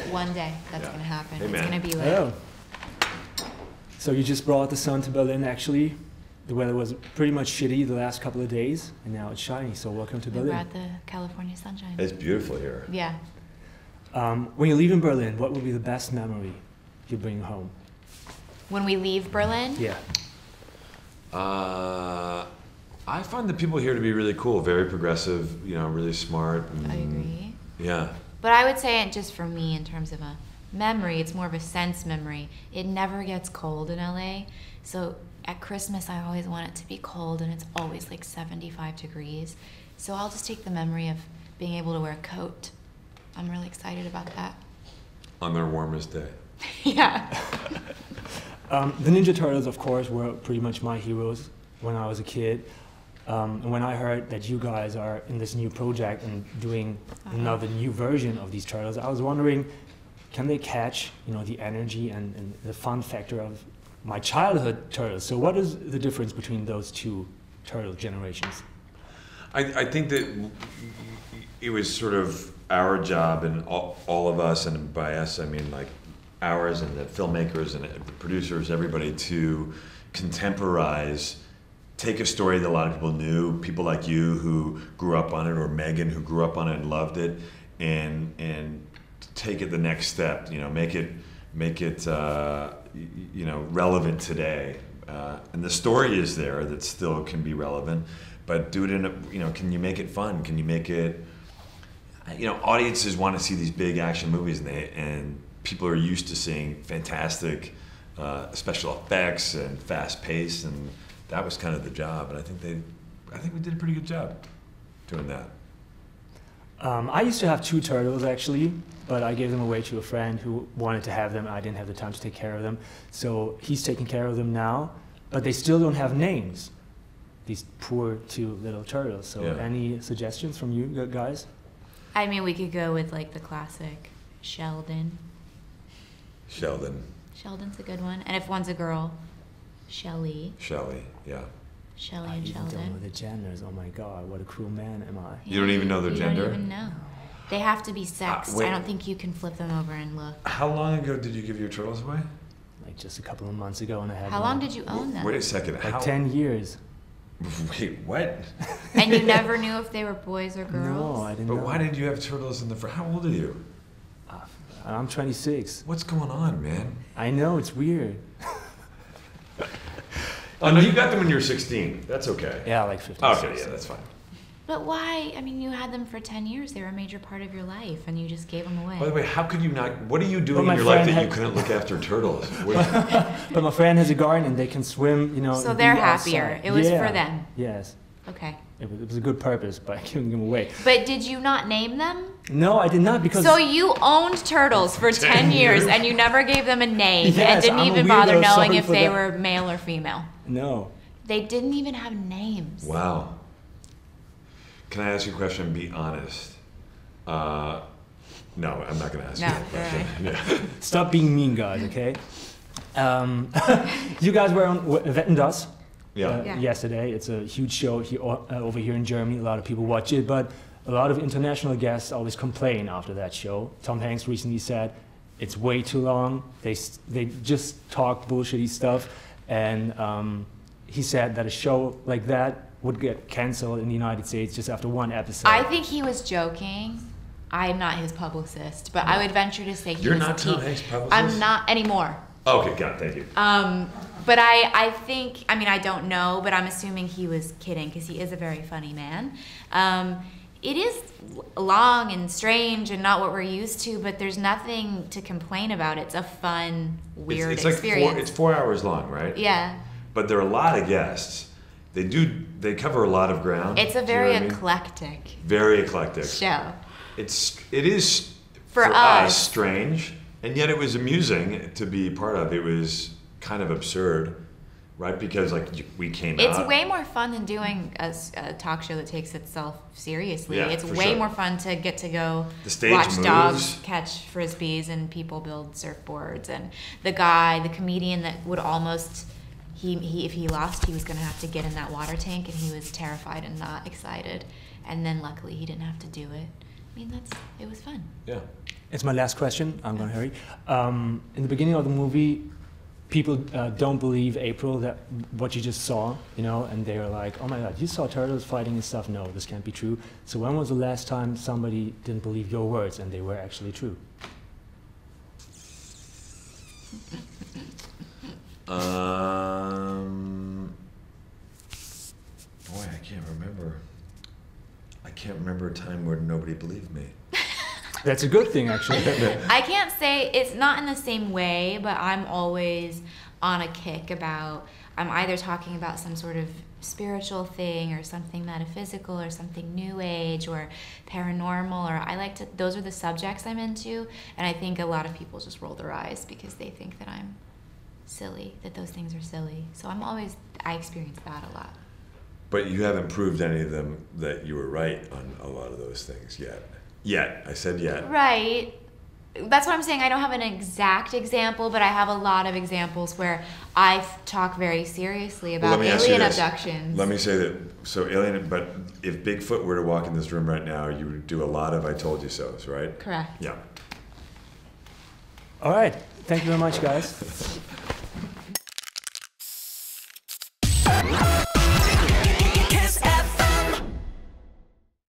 One day that's going to happen. Hey, it's man. going to be lit. Oh. So you just brought the sun to Berlin, actually. The weather was pretty much shitty the last couple of days, and now it's shiny, so welcome to We Berlin. brought the California sunshine. It's beautiful here. Yeah. When you leave in Berlin, what will be the best memory you bring home? When we leave Berlin, Yeah. I find the people here to be really cool, very progressive, you know, really smart. I agree. Yeah. But I would say, just for me, in terms of a memory, it's more of a sense memory. It never gets cold in LA. So at Christmas, I always want it to be cold, and it's always like 75 degrees. So I'll just take the memory of being able to wear a coat. I'm really excited about that. On their warmest day. Yeah. The Ninja Turtles, of course, were pretty much my heroes when I was a kid. And when I heard that you guys are in this new project and doing another new version of these turtles, I was wondering, can they catch, you know, the energy and the fun factor of my childhood turtles? So what is the difference between those two turtle generations? I think that it was sort of our job, and all of us, and by us I mean like ours and the filmmakers and the producers, everybody, to contemporize, take a story that a lot of people knew, people like you who grew up on it, or Megan who grew up on it and loved it, and take it the next step. You know, make it you know, relevant today. And the story is there that still can be relevant, but do it in a, you know, can you make it fun? Can you make it, you know, audiences want to see these big action movies, and people are used to seeing fantastic special effects and fast pace, and that was kind of the job. And I think we did a pretty good job doing that. I used to have two turtles, actually, but I gave them away to a friend who wanted to have them. I didn't have the time to take care of them. So he's taking care of them now, but they still don't have names, these poor two little turtles. So Yeah. any suggestions from you guys? I mean, we could go with like the classic Sheldon. Sheldon, Sheldon's a good one. And if one's a girl, Shelly. Shelley, yeah. Shelly I and even don't know Sheldon. the genders. Oh my God, what a cruel man am I? You don't even know their You gender? don't even know. They have to be sexed. wait. I don't think you can flip them over and look. How long ago did you give your turtles away? Like just a couple of months ago, and I had How them long did you own them? Wait a second. like 10 years. Wait, what? And you never knew if they were boys or girls? No, I didn't But know. why did you have turtles in the front? How old are you? I'm 26. What's going on, man? I know, it's weird. Oh no, you got them when you were 16. That's okay. Yeah, like 15. Okay, yeah, that's fine. But why? I mean, you had them for 10 years. They were a major part of your life, and you just gave them away. By the way, how could you not? What are you doing my in your life friend that you had- couldn't look after turtles? But my friend has a garden and they can swim, you know. So and they're be happier. outside. It was for Yeah. them. Yes. Okay. It was a good purpose by giving them away. But did you not name them? No, I did not, because So you owned turtles for 10 years, years? and you never gave them a name, and Yes, didn't I'm a even bother weirdo, knowing sorry if for they that. were male or female. no. They didn't even have names. Wow. Can I ask you a question and be honest? No, I'm not going to ask No, you that question. Yeah. Stop being mean, guys, okay? You guys were on Wetten Das Yeah. Yeah. yesterday. It's a huge show here, over here in Germany. A lot of people watch it, but a lot of international guests always complain after that show. Tom Hanks recently said it's way too long. They just talk bullshitty stuff, and he said that a show like that would get canceled in the United States just after one episode. I think he was joking. I'm not his publicist, but I would venture to say You're not Tom Hanks' publicist? I'm not anymore. Okay, got it. Thank you. But I think, I mean, I don't know, but I'm assuming he was kidding because he is a very funny man. It is long and strange and not what we're used to, but there's nothing to complain about. It's a fun, weird it's like experience. it's 4 hours long, right? Yeah. But there are a lot of guests. They cover a lot of ground. It's a Do you know very what I mean? eclectic Very eclectic. show. It is For us. strange, and yet it was amusing to be part of. It was kind of absurd, right? Because like we came It's out. way more fun than doing a talk show that takes itself seriously. Yeah, It's for way sure. more fun to get to go The stage watch moves. dogs catch frisbees and people build surfboards. And the comedian that would almost, if he lost, he was going to have to get in that water tank, and he was terrified and not excited. And then luckily he didn't have to do it. mean, it was fun. Yeah. It's my last question. I'm going to hurry. In the beginning of the movie, people don't believe April, that what you just saw, you know, and they're like, oh my God, you saw turtles fighting and stuff. No, this can't be true. So when was the last time somebody didn't believe your words and they were actually true? Boy, I can't remember. I can't remember a time where nobody believed me. That's a good thing, actually. I can't say it's not in the same way, but I'm always on a kick about, I'm either talking about some sort of spiritual thing or something metaphysical or something new age or paranormal, or those are the subjects I'm into, and I think a lot of people just roll their eyes because they think that I'm silly, that those things are silly. So I experience that a lot. But you haven't proved any of them that you were right on a lot of those things yet. Yet. I said yet. Right. That's what I'm saying. I don't have an exact example, but I have a lot of examples where I talk very seriously about alien abductions. Let me say that, so alien, but if Bigfoot were to walk in this room right now, you would do a lot of I told you so's, right? Correct. Yeah. All right. Thank you very much, guys.